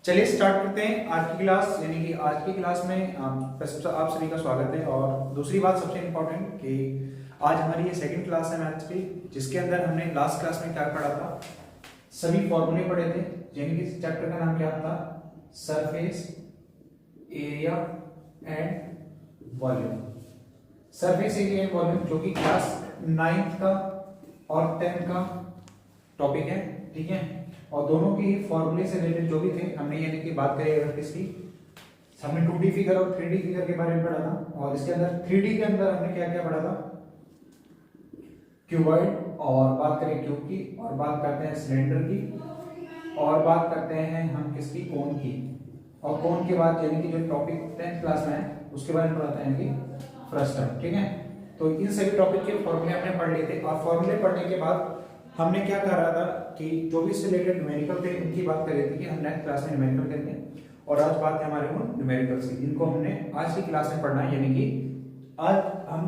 चलिए स्टार्ट करते हैं आज की क्लास। यानी कि आज की क्लास में आप सभी का स्वागत है। और दूसरी बात सबसे इम्पोर्टेंट कि आज हमारी ये सेकंड क्लास है मैथ्स की, जिसके अंदर हमने लास्ट क्लास में क्या पढ़ा था, सभी फॉर्मूले पढ़े थे। यानी कि चैप्टर का नाम क्या था, surface area and volume. Surface area and volume जो कि क्लास 9th का और 10th का टॉपिक है, ठीक है। और दोनों की फॉर्मूले से रिलेटेड जो भी थे हमने, यानी कि बात करें अगर किसकी, हमने 2D फिगर और 3D फिगर के बारे में पढ़ा था। और इसके अंदर 3D के अंदर हमने क्या क्या पढ़ा था, क्यूबॉइड, और बात करें क्यूब की, और बात करते हैं सिलेंडर की, और बात करते हैं हम किसकी, कोन की। और कोन के बाद यानी कि जो टॉपिक 10th क्लास में है उसके बारे में पढ़ाते हैं कि फ्रस्टम, ठीक है। तो इन सभी टॉपिक के फॉर्मूले हमने पढ़ लिए थे। और फॉर्मूले पढ़ने के बाद हमने क्या कर रहा था कि जो भी इससे रिलेटेड न्यूमेरिकल थे उनकी बात कर रही थी कि हम नेक्स्ट क्लास में न्यूमेरिकल करेंगे। और आज बात है हमारे उन न्यूमेरिकल्स की, जिनको हमने आज की क्लास में पढ़ना है। यानी कि आज हम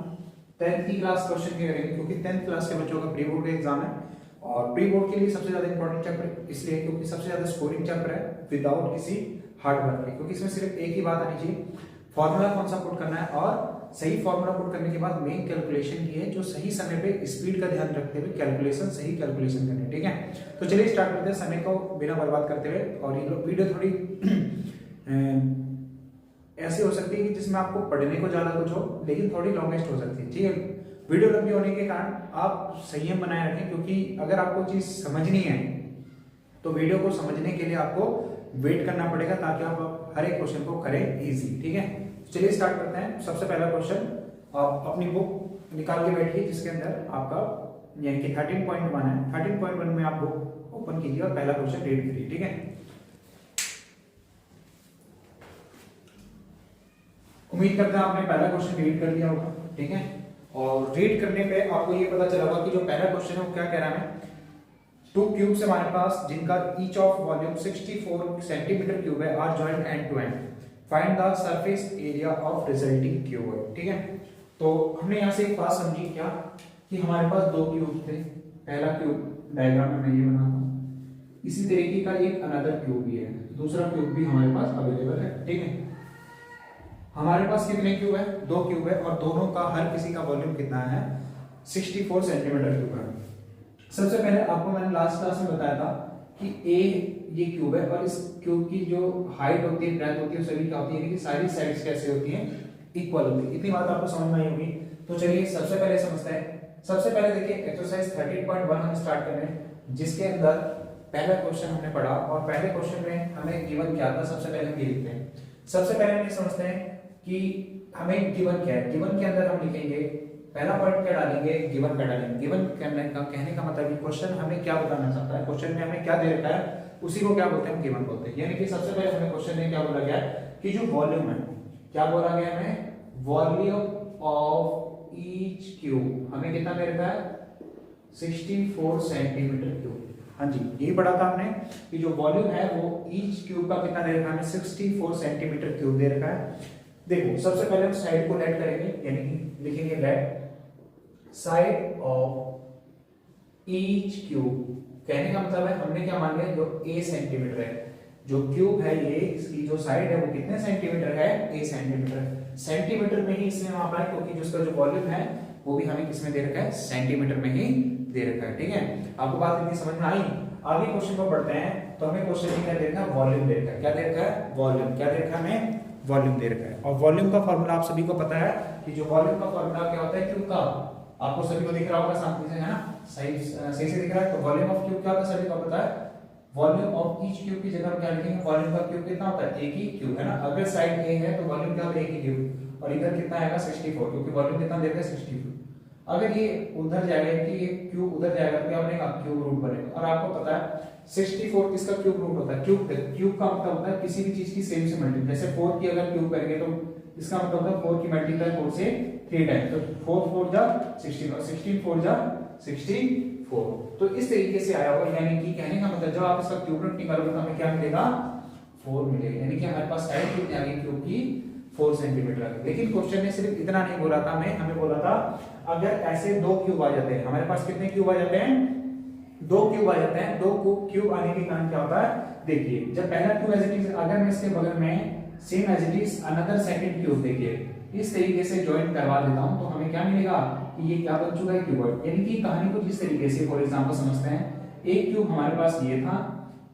10th की क्लास क्वेश्चन के करेंगे, क्योंकि 10th क्लास के बच्चों का प्री बोर्ड का एग्जाम है। और प्री बोर्ड के लिए सबसे ज्यादा इंपॉर्टेंट चैप्टर इसलिए क्योंकि सबसे ज्यादा स्कोरिंग चैप्टर है विदाउट किसी हार्ड वर्क के, क्योंकि इसमें सिर्फ एक ही बात आनी चाहिए, फॉर्मूला कौन सा पुट करना है, और सही फॉर्मूला पुट करने के बाद मेन कैलकुलेशन की है जो सही समय पे स्पीड का ध्यान रखते हुए कैलकुलेशन, सही कैलकुलेशन करनी है, ठीक है। तो चलिए स्टार्ट करते हैं समय को बिना बर्बाद करते हुए। और ये वीडियो थोड़ी ऐसी हो सकती है कि जिसमें आपको पढ़ने को ज्यादा कुछ हो, लेकिन थोड़ी लॉन्गेस्ट हो सकती है, ठीक है। वीडियो लंबी होने के कारण आप संयम बनाए रखें, क्योंकि अगर आपको चीज समझनी है तो वीडियो को समझने के लिए आपको वेट करना पड़ेगा, ताकि आप हर एक क्वेश्चन को करें इजी, ठीक है। चलिए स्टार्ट करते हैं। सबसे पहला क्वेश्चन, आप अपनी बुक निकाल के बैठिए जिसके अंदर आपका यानी कि 13.1 है। 13.1 में आप बुक ओपन कीजिए और पहला क्वेश्चन रीड करिए, ठीक है। उम्मीद करते हैं आपने पहला क्वेश्चन रीड कर लिया होगा, ठीक है। और रीड करने पे आपको ये पता चला होगा कि जो पहला क्वेश्चन है वो क्या कह रहा है, 2 क्यूब्स हमारे पास जिनका each of volume 64 centimetre cube है are joined end to end, find the surface area of resulting cube, ठीक है। तो हमने यहाँ से एक बात समझी क्या, कि हमारे पास 2 क्यूब थे। पहला क्यूब डायग्राम में मैं ये बनाता हूँ, इसी तरीके का एक अनदर क्यूब भी है, दूसरा क्यूब भी हमारे पास अवेलेबल है, ठीक है। हमारे पास कितने क्यूब है, 2 क्यूब है, और दोनों का हर किसी का वॉल्यूम कितना है, 64 सेंटीमीटर क्यूब है। सबसे पहले आपको मैंने लास्ट क्लास में बताया था कि ए ये क्यूब है, और इस क्यूब की जो हाइट होती है, ब्रेथ होती है, सभी क्या होती है, यानी कि सारी साइड्स कैसे होती हैं, इक्वल होती है। इतनी बात आपको समझ में आई होगी। तो चलिए सबसे पहले समझते हैं। सबसे पहले देखिए एक्सरसाइज 13.1 हम स्टार्ट कर रहे हैं, जिसके अंदर पहला क्वेश्चन हमने पढ़ा। और पहले क्वेश्चन में हमें गिवन क्या था, सबसे पहले हम ये लिखते हैं। सबसे पहले हम ये समझते हैं कि हमें गिवन क्या है। गिवन के अंदर हम लिखेंगे, पहला पॉइंट क्या डालेंगे, गिवन का डालेंगे। गिवन कहने का मतलब क्वेश्चन हमें क्या बताना चाहता है, क्वेश्चन में हमें क्या दे रखा है, उसी को क्या बोलते हैं, हम गिवन बोलते हैं। यानी कि सबसे पहले हमें क्वेश्चन में क्या बोला गया है कि जो वॉल्यूम है, क्या बोला गया हमें, वॉल्यूम ऑफ ईच क्यूब हमें कितना दे रखा है, 64 सेंटीमीटर क्यूब। हाँ जी, यही पढ़ा था हमने कि जो वॉल्यूम है वो ईच क्यूब का कितना दे रखा है, 64 सेंटीमीटर क्यूब दे रखा है। देखो सबसे पहले हम साइड को लेट करेंगे, यानी कि लिखेंगे let side of each cube. कहने का मतलब है हमने क्या मान लिया, जो a सेंटीमीटर है, जो क्यूब है ये, इसकी जो साइड है वो कितने सेंटीमीटर है, a सेंटीमीटर। सेंटीमीटर में ही इसमें वहां पर, क्योंकि जिसका जो वॉल्यूम है वो भी हमें किसमें दे रखा है, सेंटीमीटर में ही दे रखा है, ठीक है। आपको बात इतनी समझ में आई। आगे क्वेश्चन को पढ़ते हैं। तो हमें क्वेश्चन में क्या दे रखा है, वॉल्यूम दे रखा है। क्या दे रखा है, वॉल्यूम। क्या दे रखा है हमें, वॉल्यूम दे रखा है। और वॉल्यूम का फॉर्मूला आप सभी को पता है कि जो वॉल्यूम का फॉर्मूला क्या होता है, क्यूब का। आपको सभी को दिख रहा होगा सामने से, है ना, सही से दिख रहा है। तो वॉल्यूम ऑफ क्यूब क्या होता है, सभी को पता है। वॉल्यूम ऑफ ईच क्यूब की जगह हम क्या लिखेंगे, वॉल्यूम का क्यूब कितना होता है, एक ही क्यूब, है ना। अगर साइड ए है तो वॉल्यूम क्या होता है, एक ही क्यूब, और इधर कितना आएगा 64, क्योंकि वॉल्यूम कितना देता है 64। अगर ये उधर जाएगा कि ये क्यूब उधर जाएगा तो क्या बनेगा, क्यूब रूट बनेगा। और आपको पता है 64 किसका क्यूब रूट होता है, क्यूब का मतलब होता है किसी भी चीज की सेम से मल्टीप्लाई। जैसे 4 की अगर क्यूब करेंगे तो इसका मतलब होता है 4 की मल्टीप्लाई 4 से 3 टाइम, तो 4 4 जा 16 और 16 4 जा 64। तो इस तरीके से आया होगा। यानी कि कहने का मतलब जब आप इसका क्यूब रूट निकालोगे तो हमें क्या मिलेगा, 4 मिलेगा। यानी कि हमारे पास साइड कितनी आ गई क्यूब की, 4 सेंटीमीटर आ गई। लेकिन क्वेश्चन ने सिर्फ इतना नहीं बोला था, हमें बोला था अगर ऐसे 2 क्यूब आ जाते हैं, हमारे पास कितने क्यूब आ जाते हैं, दो क्यूब आ जाते हैं। दो क्यूब आने के कारण क्या होता है, देखिए जब पहला क्यूब एज इट इज, अगर मैं इसके बगल में same as it is another second cube देखिए इस तरीके से ज्वाइन करवा देता हूं तो हमें क्या मिलेगा कि ये क्या बन चुका है, क्यूबॉइड। यानी कि कहानी को जिस तरीके से फॉर एग्जांपल समझते हैं, एक क्यूब हमारे पास ये था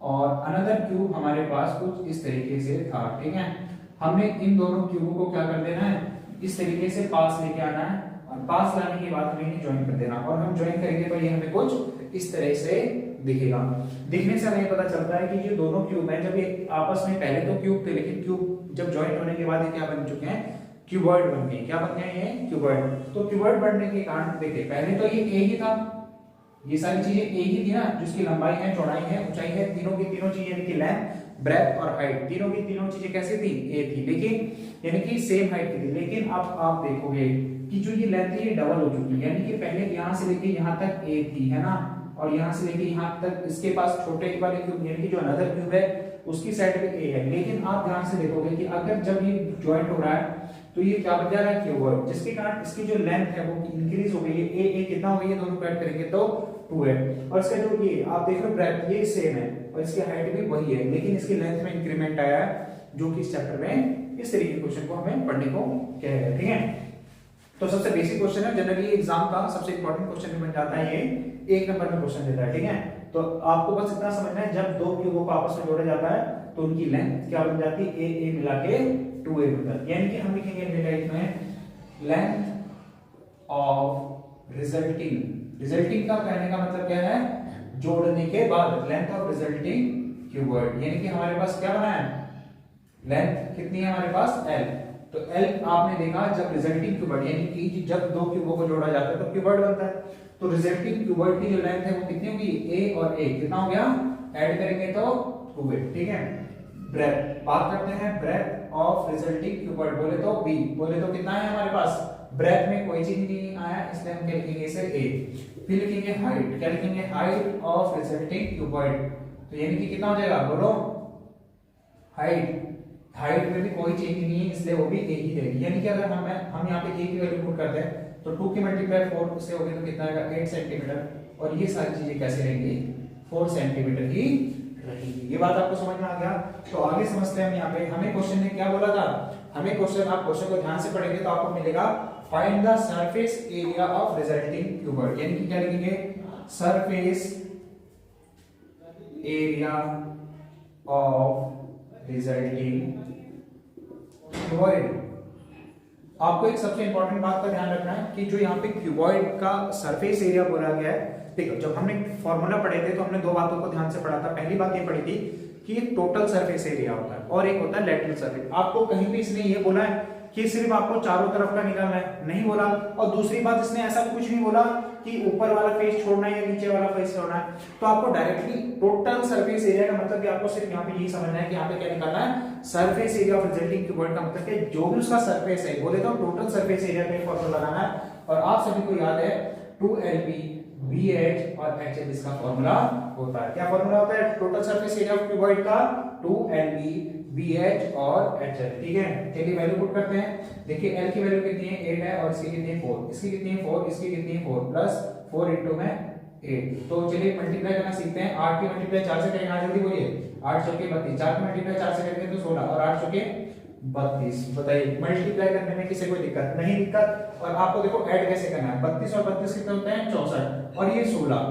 और अनदर क्यूब हमारे पास कुछ इस तरीके से था, ठीक है। हमने इन दोनों क्यूबों को क्या कर देना है, इस तरीके से पास लेके आना है और पास लाने के बाद हमें ज्वाइन कर देना, और हम ज्वाइन करेंगे तो ये हमें कुछ इस तरह से दिखेगा। दिखने से हमें पता चलता है कि ये दोनों क्यूब हैं, जब ये आपस में पहले तो क्यूब थे लेकिन क्यूब जब ज्वाइन होने के बाद ये क्या बन चुके हैं, क्यूबॉइड बन गए। क्या बन गए ये, क्यूबॉइड। तो क्यूबॉइड बनने के कारण देखिए पहले तो ये ए ही था, ये सारी चीजें ए ही थी ना, जिसकी लंबाई है, चौड़ाई है, ऊंचाई है, तीनों की तीनों चीजें यानी कि लेंथ, ब्रेथ और हाइट, तीनों की तीनों चीजें कैसी थी, ए थी, लेकिन यानी कि सेम हाइट की थी। लेकिन अब आप देखोगे कि जो ये लेंथ है ये डबल हो चुकी है, यानी कि पहले यहां से लेके यहां तक ए थी, है ना, और यहां से लेके यहां तक इसके पास छोटे वाले क्यूब यानी कि जो अनदर क्यूब है उसकी साइड पे ए है। लेकिन आप ध्यान से देखोगे कि अगर जब ये ज्वाइंट हो रहा है तो ये क्या बन जा रहा है, क्यूबॉइड, जिसके कारण इसकी जो लेंथ है वो इंक्रीज हो गई है। ए कितना हो गई है, दोनों को ऐड करेंगे तो 2 है, और इसका जो ये आप देख रहे हो ब्रेथ ये सेम है और इसकी हाइट भी वही है, लेकिन इसकी लेंथ में इंक्रीमेंट आया है, जो कि इस चैप्टर में इस तरीके के क्वेश्चन को हमें पढ़ने को कह रहे हैं, ठीक है। तो सबसे बेसिक क्वेश्चन है, जनरली एग्जाम का सबसे इंपॉर्टेंट क्वेश्चन भी बन जाता है, ये 1 नंबर में क्वेश्चन देता है, ठीक है। तो आपको बस इतना समझना है, जब दो क्यूबों को आपस में जोड़ा जाता है तो उनकी लेंथ क्या बन जाती है, ए मिला के 2a बन जाती है। यानी कि हम लिखेंगे में लेंथ ऑफ रिजल्टिंग का कहने का मतलब क्या है, जोड़ने के बाद, लेंथ ऑफ रिजल्टिंग क्यूबॉइड। यानी कि हमारे पास क्या बना है, लेंथ कितनी है हमारे पास, l। तो l आपने देखा जब रिजल्टिंग क्यूबॉइड यानी कि जब दो क्यूबों को जोड़ा जाता है तो क्यूबॉइड बनता है। तो रिजल्टिंग क्यूबॉइड की जो लेंथ है वो कितनी होगी, a और a कितना हो गया, ऐड करेंगे तो 2a, ठीक है। ब्रेथ बात करते हैं, ब्रेथ ऑफ रिजल्टिंग क्यूबॉइड बोले तो b, बोले तो कितना है हमारे पास, ब्रेथ में कोई चीज नहीं आया इसलिए हम क्या लिखेंगे इसे a। फिर लिखेंगे हाइट, क्या लिखेंगे, हाइट ऑफ रिजल्टिंग क्यूबॉइड, तो यानी कि कितना हो जाएगा, बोलो हाइट में भी कोई चेंज नहीं है इसलिए वो भी a ही रहेगी। यानी कि अगर हम यहाँ पे a की वैल्यू पुट करते हैं तो 2 की मल्टीप्लाई 4 से होगी तो कितना आएगा, 8 सेंटीमीटर, और ये सारी चीजें कैसे रहेंगी, 4 सेंटीमीटर ही रहेगी। ये बात आपको समझ में आ गया। तो आगे समझते हैं हम यहाँ पे, हमें क्वेश्चन ने क्या बोला था, हमें क्वेश्चन, आप क्वेश्चन को ध्यान से पढ़ेंगे तो आपको मिलेगा find the surface area of resulting cuboid. यानी कि क्या लिखेंगे, surface area of resulting cuboid. आपको एक सबसे इंपॉर्टेंट बात का ध्यान रखना है कि जो यहाँ पे क्यूबॉइड का सरफेस एरिया बोला गया है, देखो जब हमने फॉर्मूला पढ़े थे तो हमने दो बातों को ध्यान से पढ़ा था। पहली बात ये पढ़ी थी कि एक टोटल सरफेस एरिया होता है और एक होता है लैटरल सरफेस। आपको कहीं भी इसने ये बोला है कि सिर्फ आपको चारों तरफ का निकालना है, नहीं बोला। और दूसरी बात इसने ऐसा कुछ नहीं बोला कि ऊपर वाला फेस छोड़ना है या नीचे वाला फेस छोड़ना है। तो आपको डायरेक्टली टोटल सरफेस एरिया का मतलब कि आपको सिर्फ यहाँ पे यही समझना है कि यहाँ पे क्या निकालना है, surface area of resulting cuboid का मतलब कि जो भी उसका सरफेस है, बोले तो टोटल सरफेस एरिया का फॉर्मूला लगाना है। और आप सभी को याद है 2lb BH और HL इसका फॉर्मूला होता है। क्या फॉर्मूला होता है total surface area of cuboid का, 2lb BH और HL, ठीक है। चलिए वैल्यू पुट करते हैं। देखिए L की वैल्यू कितनी है, 8 है, और इसकी कितनी है 4, इसकी कितनी है 4, इसकी कितनी है 4, प्लस 4 इंटू में 8। तो चलिए मल्टीप्लाई करना सीखते हैं। 8 की मल्टीप्लाई 4 से करेंगे, जल्दी बोलिए, 8 चौके 32, 4 की मल्टीप्लाई 4 से करेंगे तो 16, और 8 चौके 32। बताइए मल्टीप्लाई करने में किसी कोई दिक्कत नहीं, दिक्कत। और आपको देखो ऐड कैसे करना है, 32 और 32 कितने होते हैं, 64, और ये 16,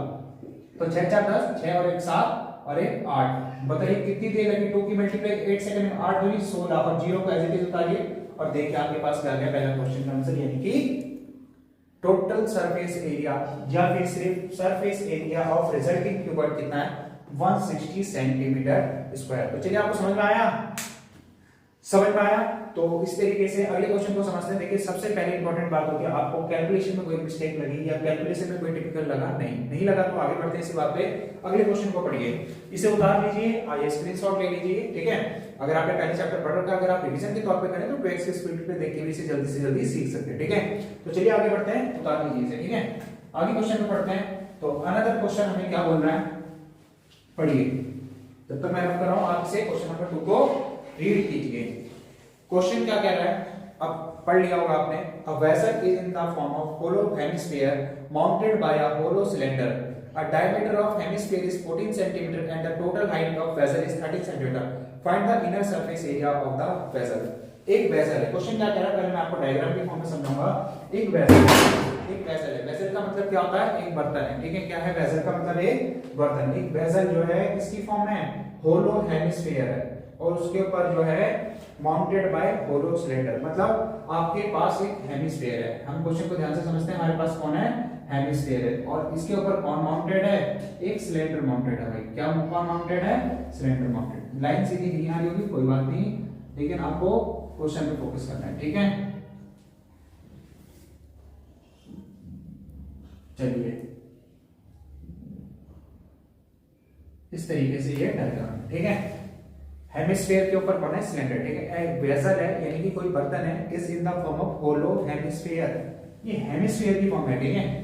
तो 6 4 10, 6 और 1 7 और 1 8। बताइए कितनी देर लगी, 2 की मल्टीप्लाई 8 सेकंड में, 8 दूनी 16, और 0 को एज इट इज उतारिए और देखिए आपके पास क्या आ गया पहला क्वेश्चन का आंसर, यानी कि टोटल सरफेस एरिया या फिर सिर्फ surface area of resulting cuboid कितना है, 160 सेंटीमीटर स्क्वायर। तो चलिए आपको समझ में आया, समझ में आया। तो इस तरीके से अगले क्वेश्चन को समझते हैं। देखिए सबसे पहले इंपॉर्टेंट बात होगी, आपको कैलकुलेशन में कोई मिस्टेक लगी या कैलकुलेशन में कोई टिपिकल लगा, नहीं लगा तो आगे बढ़ते हैं इसी बात पे। अगले क्वेश्चन को पढ़िए, इसे उतार लीजिए, आइए स्क्रीनशॉट ले लीजिए, ठीक है। अगर आपने पहले चैप्टर पढ़ रखा है, अगर आप रिवीजन के तौर पे करें तो 2x की स्पीड पे देख के भी इसे जल्दी से जल्दी सीख सकते हैं, ठीक है। तो चलिए आगे बढ़ते हैं, उतार लीजिए इसे, ठीक है। आगे क्वेश्चन में पढ़ते हैं। तो अनदर क्वेश्चन हमें क्या बोल रहा है, पढ़िए। जब तक मैं रख कर रहा हूं आप इसे क्वेश्चन नंबर 2 को रीड कीजिए। क्वेश्चन क्या कह रहा है, अब पढ़ लिया होगा आपने। A vessel is in the form of hollow hemisphere mounted by a hollow cylinder A diameter of hemisphere is 14 cm and the total height of vessel is 30 cm. Find the inner surface area of the vessel. एक vessel है, question क्या कह रहा है पहले मैं आपको diagram के फॉर्म में समझाऊंगा। एक वेसल है, वेसल का मतलब क्या होता है, एक बर्तन है, ठीक है। क्या है वेसल का मतलब, एक बर्तन। एक वेसल जो है किसकी फॉर्म में, होलो हेमिस्फीयर है और उसके ऊपर जो है माउंटेड बाय होलो सिलेंडर, मतलब आपके पास एक हेमिस्फीयर है। हम क्वेश्चन को ध्यान से समझते हैं, हमारे पास कौन है, हेमिस्फीयर है और इसके ऊपर कौन माउंटेड है, एक सिलेंडर माउंटेड है। भाई क्या कौन माउंटेड है, सिलेंडर माउंटेड। लाइन सीधी नहीं आ रही होगी कोई बात नहीं, लेकिन आपको क्वेश्चन पे फोकस करना है, ठीक है। चलिए इस तरीके से ये डायग्राम, ठीक है। हेमिस्फीयर के ऊपर कौन है, सिलेंडर, ठीक है। एक वेसल है यानी कि कोई बर्तन है, is in the form of hollow hemisphere, ये हेमिस्फीयर की फॉर्म है, ठीक है।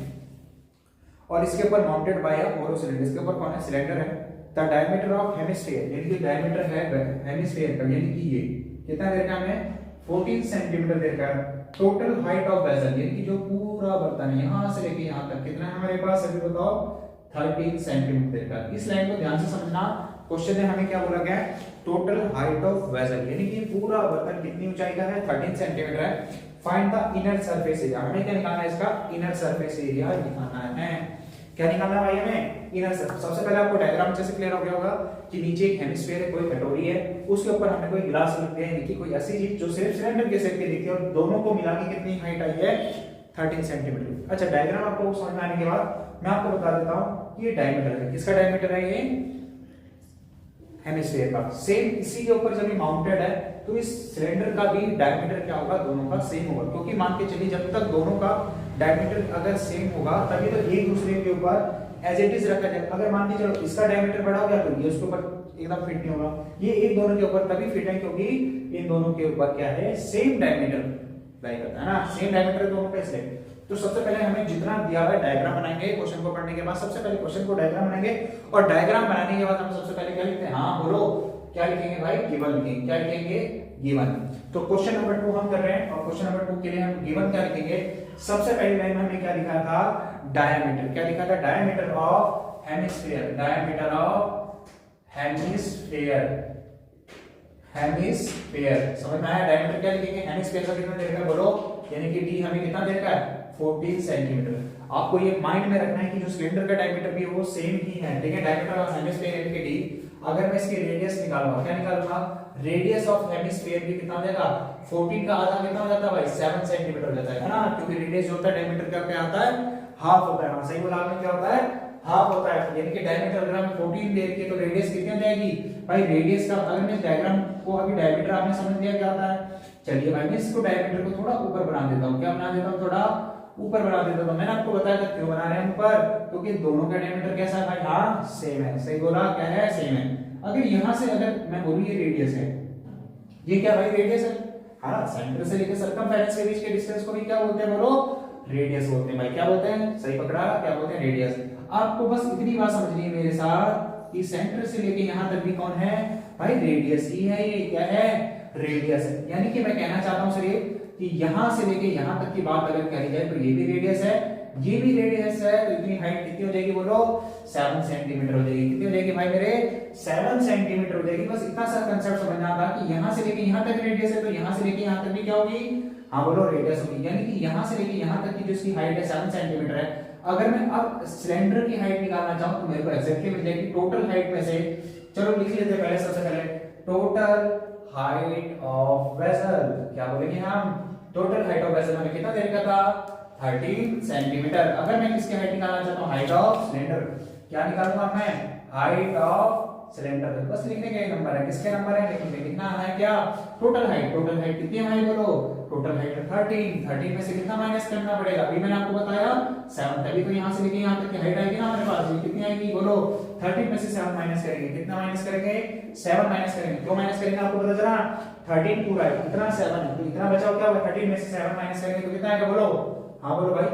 और इसके ऊपर mounted by a hollow cylinder, इसके ऊपर कौन है, सिलेंडर है। द डायमीटर ऑफ हेमिस्फीयर यानी कि डायमीटर है हेमिस्फीयर का, यानी कि ये कितना देर का है, 14 सेंटीमीटर देर का। टोटल हाइट ऑफ वेसल यानी कि जो पूरा बर्तन है यहां से लेके यहां तक कितना है हमारे पास, अभी बताओ, 13 सेंटीमीटर देर का। इस लाइन को ध्यान से समझना, क्वेश्चन में हमें क्या बोला गया है, टोटल हाइट ऑफ वेसल यानी कि पूरा बर्तन कितनी ऊंचाई का है, 13 सेंटीमीटर है। Find the inner surface area, हमें क्या निकालना है, इसका इनर सरफेस एरिया निकालना है। क्या निकालना है भाई हमें, इनर सरफेस। सबसे पहले आपको डायग्राम से क्लियर हो गया होगा कि नीचे एक हेमिस्फीयर है, कोई कटोरी है, उसके ऊपर हमने कोई ग्लास रख दिया है, कोई ऐसी चीज जो सिर्फ सिलेंडर के शेप की दिखती है और दोनों को मिला के कितनी हाइट आई है, 13 सेंटीमीटर। अच्छा डायग्राम आपको समझ में आने के बाद मैं आपको बता देता हूं कि ये डायमीटर है, किसका डायमीटर है, ये हेमिस्फीयर का। सेम इसी के ऊपर जब ये माउंटेड है तो इस सिलेंडर का भी डायमीटर क्या होगा, दोनों का सेम होगा, क्योंकि मान के चलिए जब तक दोनों का डायमीटर अगर सेम होगा तभी तो एक दूसरे के ऊपर एज इट इज रखा जाए। अगर मान के चलो इसका डायमीटर बड़ा हो गया तो ये उसके ऊपर एकदम फिट नहीं होगा, ये एक दोनों के ऊपर तभी फिट है क्योंकि इन दोनों के ऊपर क्या है, सेम डायमीटर लाई करता है ना, सेम डायमीटर दोनों का, इसलिए। तो सबसे पहले हमें जितना दिया हुआ है डायग्राम बनाएंगे, क्वेश्चन को पढ़ने के बाद सबसे पहले क्वेश्चन को डायग्राम बनाएंगे और डायग्राम बनाने के बाद हम सबसे पहले क्या लिखते हैं, हाँ बोलो क्या लिखेंगे भाई, गिवन लिखेंगे। क्या लिखेंगे, गिवन। तो क्वेश्चन नंबर 2 हम कर रहे हैं और क्वेश्चन नंबर 2 के लिए हम गिवन क्या लिखेंगे, सबसे पहली लाइन में हमने क्या लिखा था, डायमीटर। क्या लिखा था, diameter of hemisphere, diameter of hemisphere, hemisphere समझ में आया। डायमीटर क्या लिखेंगे, हेमिस्फीयर का कितना देर का बोलो, यानी कि डी हमें कितना देर का है, 14 सेंटीमीटर। आपको ये माइंड में रखना है कि जो सिलेंडर का डायमीटर भी है वो सेम ही है, ठीक है। डायमीटर ऑफ हेमिस्फीयर यानी कि डी। अगर मैं इसकी रेडियस निकालूंगा, क्या निकालूंगा, रेडियस ऑफ हेमिस्फीयर भी कितना हो जाएगा, 14 का आधा कितना हो जाता है भाई, 7 सेंटीमीटर हो जाता है ना, क्योंकि रेडियस जो होता है डायमीटर का क्या आता है, हाफ होता है। सही बोला आपने, क्या होता है, हाफ होता है। यानी कि डायमीटर अगर हम 14 दे के तो रेडियस कितनी हो जाएगी भाई, रेडियस का अगर मैं डायग्राम को अभी डायमीटर आपने समझ लिया क्या होता है। चलिए भाई मैं इसको डायमीटर को थोड़ा ऊपर बना देता हूं, क्या बना देता हूं, थोड़ा ऊपर बना देता हूं। मैंने आपको बताया था क्यों बना रहे हैं ऊपर, क्योंकि दोनों का डायमीटर कैसा है भाई, हाँ सेम है। सही बोला, क्या है, सेम है। अगर यहां से अगर मैं बोलूं ये रेडियस है, ये क्या भाई रेडियस है, हाँ सेंटर से लेकर सरकमफेरेंस के बीच के डिस्टेंस को भी क्या बोलते हैं, बोलो रेडियस बोलते हैं भाई। क्या बोलते हैं, सही पकड़ा, क्या बोलते हैं, रेडियस। आपको बस इतनी बात समझनी है मेरे साथ कि सेंटर से लेके यहां तक भी कौन है भाई, रेडियस ही है। ये क्या है, रेडियस है। यानी कि मैं कहना चाहता हूं सिर्फ कि यहां से लेके यहां तक की बात अगर कही जाए तो ये भी रेडियस है, ये भी रेडियस है। तो इतनी हाइट कितनी हो जाएगी बोलो, 7 सेंटीमीटर हो जाएगी। कितनी हो जाएगी भाई मेरे, 7 सेंटीमीटर हो जाएगी। बस इतना सा कंसेप्ट समझना था कि यहां से लेके यहां तक रेडियस है तो यहां से लेके यहां तक भी क्या होगी, हाँ बोलो रेडियस होगी। यानी कि यहां से लेके यहां तक की जो इसकी हाइट है 7 सेंटीमीटर है। अगर मैं अब सिलेंडर की हाइट निकालना चाहूं तो मेरे को एग्जैक्टली मिल जाएगी टोटल हाइट में से। चलो लिख लेते हैं पहले, सबसे पहले टोटल हाइट ऑफ वेसल। क्या बोलेंगे हम, टोटल हाइट ऑफ वेसल हमें कितना देर का था, 13 सेंटीमीटर। अगर मैं किसकी हाइट निकालना चाहता हूं, हाइट ऑफ सिलेंडर। क्या निकालूंगा मैं, हाइट ऑफ सिलेंडर। बस लिखने का नंबर है, किसके नंबर है लिखेंगे, कितना है क्या, टोटल हाइट। टोटल हाइट कितनी है भाई बोलो, टोटल हाइट 13 में से कितना माइनस करना पड़ेगा, अभी मैंने आपको बताया 7, तभी तो यहां से लेके यहां तक की हाइट आएगी ना हमारे पास। ये कितनी आएगी बोलो, 13 में से 7 माइनस करेंगे, कितना माइनस करेंगे, 7 माइनस करेंगे। क्यों माइनस करेंगे आपको पता चला, 13 पूरा है, कितना 7 है, तो इतना बचा क्या होगा, 13 में से 7 माइनस करेंगे तो कितना आएगा बोलो, हाँ बोलो भाई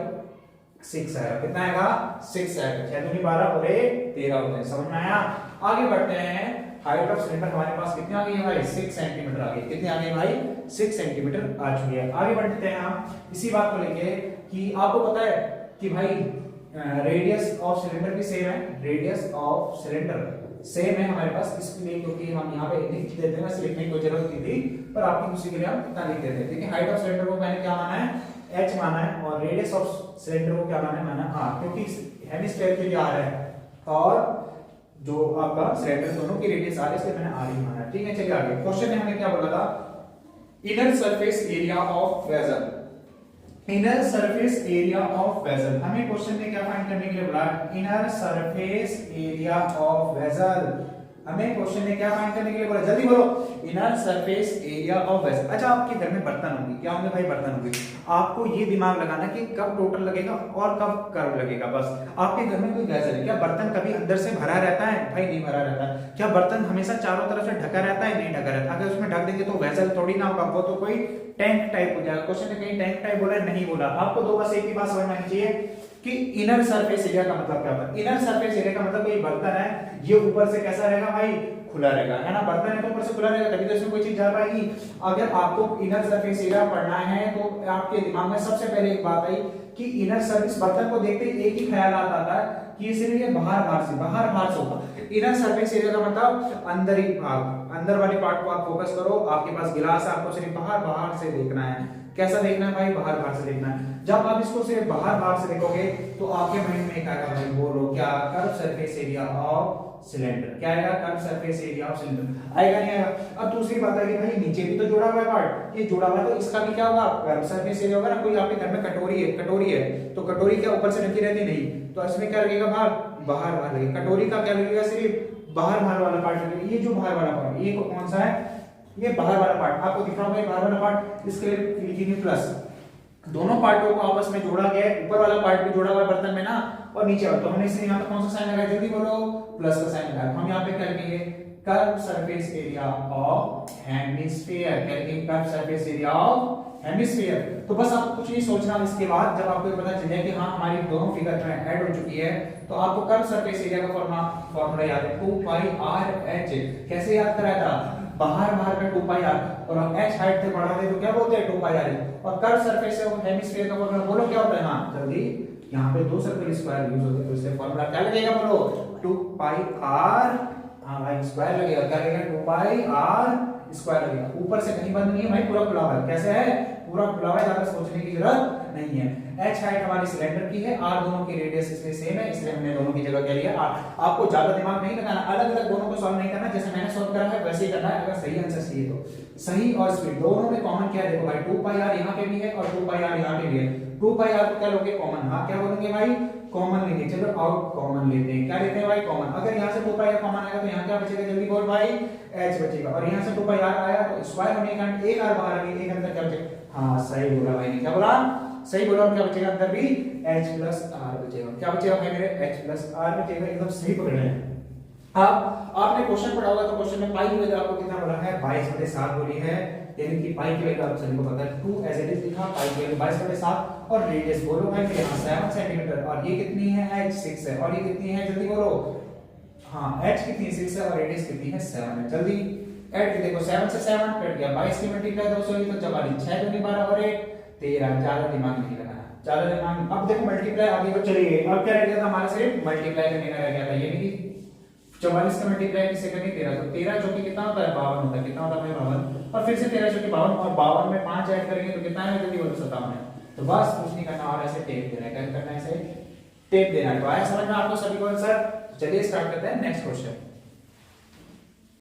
6 आएगा। कितना आएगा, 6 आएगा। 6 दूनी 12 और 13 होते हैं। समझ में आया। आगे बढ़ते हैं, हाइट ऑफ सिलेंडर हमारे पास कितनी आ गई है भाई, 6 सेंटीमीटर आ गई। कितनी आ गई भाई, 6 सेंटीमीटर आ चुकी है। आगे बढ़ते हैं हम इसी बात को लेके कि आपको पता है कि भाई रेडियस ऑफ सिलेंडर भी सेम है, रेडियस ऑफ सिलेंडर सेम है हमारे पास, इसलिए क्योंकि हम यहाँ पे लिख देते हैं, लिखने की कोई जरूरत नहीं थी, पर आपकी खुशी के लिए हम इतना लिख देते हैं। ठीक है, हाइट ऑफ सिलेंडर को मैंने क्या माना है, h माना है, और रेडियस ऑफ सिलेंडर को क्या माना है, r, क्योंकि हेमिस्फीयर के लिए r है और जो आपका सिलेंडर दोनों की रेडियस r है, इसलिए मैंने r ही माना है। ठीक है, चलिए आगे। क्वेश्चन में हमें क्या बोला था, inner surface area of vessel, inner surface area of vessel, हमें क्वेश्चन में क्या फाइंड करने के लिए बोला, inner surface area of vessel, हमें क्वेश्चन में क्या फाइंड करने के लिए बोला, जल्दी बोलो, inner surface area of vessel. अच्छा, आपके घर में बर्तन होंगे, क्या होंगे भाई, बर्तन होंगे, आपको ये दिमाग लगाना कि कब टोटल लगेगा और कब कर्व लगेगा, बस। आपके घर में कोई वेसल है, क्या बर्तन कभी अंदर से भरा रहता है, भाई नहीं भरा रहता है। क्या बर्तन हमेशा चारों तरफ से ढका रहता है, नहीं ढका रहता। अगर उसमें ढक देंगे तो वेसल थोड़ी ना होगा, वो तो कोई टैंक टाइप हो जाएगा। क्वेश्चन में कहीं टैंक टाइप बोला है, नहीं बोला। आपको दो बस एक ही बात समझ में आनी चाहिए कि इनर सरफेस एरिया का मतलब क्या होता है। इनर सरफेस एरिया का मतलब कोई बर्तन है, ये ऊपर से कैसा रहेगा भाई, खुला रहेगा, है ना, बर्तन है तो ऊपर से खुला रहेगा, तभी तो इसमें कोई चीज जा पाएगी। अगर आपको इनर सरफेस एरिया पढ़ना है तो आपके दिमाग में सबसे पहले एक बात आई कि इनर सरफेस, बर्तन को देखते ही एक ही ख्याल आता है कि सिर्फ ये बाहर से होगा। इनर सरफेस एरिया का मतलब अंदर ही भाग, अंदर वाले पार्ट को आप फोकस करो। आपके पास गिलास है, आपको सिर्फ बाहर से देखना है। कैसा देखना है भाई, बाहर से देखना है। जब आप इसको सिर्फ बाहर से देखोगे तो आपके माइंड में क्या आएगा भाई, बोलो क्या, curve surface area of cylinder, क्या आएगा, curve surface area of cylinder, आएगा नहीं आएगा। अब दूसरी बात है कि भाई नीचे भी तो जुड़ा हुआ है पार्ट, ये जुड़ा हुआ है तो इसका भी क्या होगा, कर्व सरफेस एरिया होगा ना। कोई आपके घर में कटोरी है तो कटोरी क्या ऊपर से ढकी रहती नहीं, तो इसमें क्या लगेगा, बाहर लगेगा। कटोरी का क्या लगेगा, सिर्फ बाहर वाला पार्ट लगेगा। ये जो बाहर वाला पार्ट, ये कौन सा है, ये बाहर वाला पार्ट, आपको दिख रहा होगा ये बाहर वाला पार्ट, इसके लिए लिखेंगे प्लस। दोनों पार्टों को आपस में जोड़ा गया है, ऊपर वाला पार्ट भी जोड़ा हुआ है बर्तन में ना, और नीचे वाला, तो हमने इसलिए यहाँ पे कौन सा साइन लगाया, जल्दी बोलो, प्लस का साइन लगाया। हम यहाँ पे क्या लिखेंगे, curve surface area of hemisphere, क्या लिखेंगे, curve surface area of hemisphere. तो बस आपको कुछ नहीं सोचना। इसके बाद जब आपको पता चल जाए कि हाँ हमारी दोनों फिगर जो है ऐड हो चुकी है, तो आपको कर्व सरफेस एरिया का फॉर्मूला याद है, 2 पाई r h। कैसे याद कराया था, बाहर का 2 पाई r, और h हाइट से बढ़ा दे तो क्या बोलते हैं, 2 पाई r। और कर्व सरफेस है हेमिस्फीयर का फॉर्मूला बोलो क्या होता है, हाँ जल्दी, यहाँ पे दो सर्कल स्क्वायर यूज होते हैं, तो इसलिए फॉर्मूला क्या लगेगा, बोलो 2 पाई r, हाँ भाई स्क्वायर लगेगा, क्या लगेगा, 2 पाई r स्क्वायर लगेगा। ऊपर से कहीं बंद नहीं है भाई, पूरा खुला हुआ है। कैसे है, पूरा खुला हुआ है, ज्यादा सोचने की जरूरत नहीं है। h हाइट हमारी सिलेंडर की है, r दोनों की रेडियस इसलिए सेम है, इसलिए हमने दोनों की जगह क्या लिया r। आपको ज्यादा दिमाग नहीं लगाना, अलग-अलग दोनों को सॉल्व नहीं करना, जैसे मैंने सॉल्व करा है वैसे ही करना है। अगर सही आंसर चाहिए तो सही और स्पीड दोनों में कॉमन क्या है, देखो भाई 2 पाई r यहां पे भी है और 2 पाई r यहां पे भी है। 2 पाई r को क्या लोगे, कॉमन, हां क्या बोलेंगे भाई, कॉमन लेंगे। चलो आउट कॉमन लेते हैं, क्या लेते हैं भाई, कॉमन। अगर यहां से 2 पाई r कॉमन आएगा तो यहां क्या बचेगा, जल्दी बोल भाई, h बचेगा। और यहां से 2 पाई r आया तो स्क्वायर होने के कारण एक r बाहर आ गई, एक अंदर क्या बचेगा, हां सही बोला भाई ने, क्या बोला, सही बोला। और क्या बचेगा, अंदर भी h प्लस r बचेगा। क्या बचेगा भाई मेरे, h प्लस r बचेगा, एकदम सही पकड़े हैं। अब आपने क्वेश्चन पढ़ा होगा तो क्वेश्चन में पाई की वैल्यू आपको कितना बोला है, 22/7 बोली है, यानी कि पाई की वैल्यू आप सभी को पता है 2 एज इट इज लिखा, पाई की वैल्यू 22/7। और रेडियस बोलो भाई मेरे यहाँ 7 सेंटीमीटर, और ये कितनी है, h 6 है, और ये कितनी है, जल्दी बोलो, हाँ h कितनी है, 6 है, और रेडियस कितनी है, 7 है। जल्दी ऐड कर देखो, 7 से 7 कट गया, 22 की मल्टीप्लाई 200 तो 44, 6 दूनी 12 और 1 13। ज्यादा दिमाग नहीं लगाना, ज्यादा दिमाग। अब देखो मल्टीप्लाई आगे को चलिए, अब क्या रह गया था हमारा, सिर्फ मल्टीप्लाई करने का रह गया था। ये भी 44 का मल्टीप्लाई किससे करेंगे, 13, तो 13 जो कि कितना होता है, 52 होता है। कितना होता है 52, और फिर से 13 जो कि 52, और 52 में 5 ऐड करेंगे तो कितना है, जल्दी बोलो, 57 है। तो बस कुछ नहीं करना, और ऐसे टेप देना है, क्या करना है, ऐसे टेप देना है। तो आया समझ में आपको सभी को आंसर। चलिए स्टार्ट करते हैं नेक्स्ट क्वेश्चन।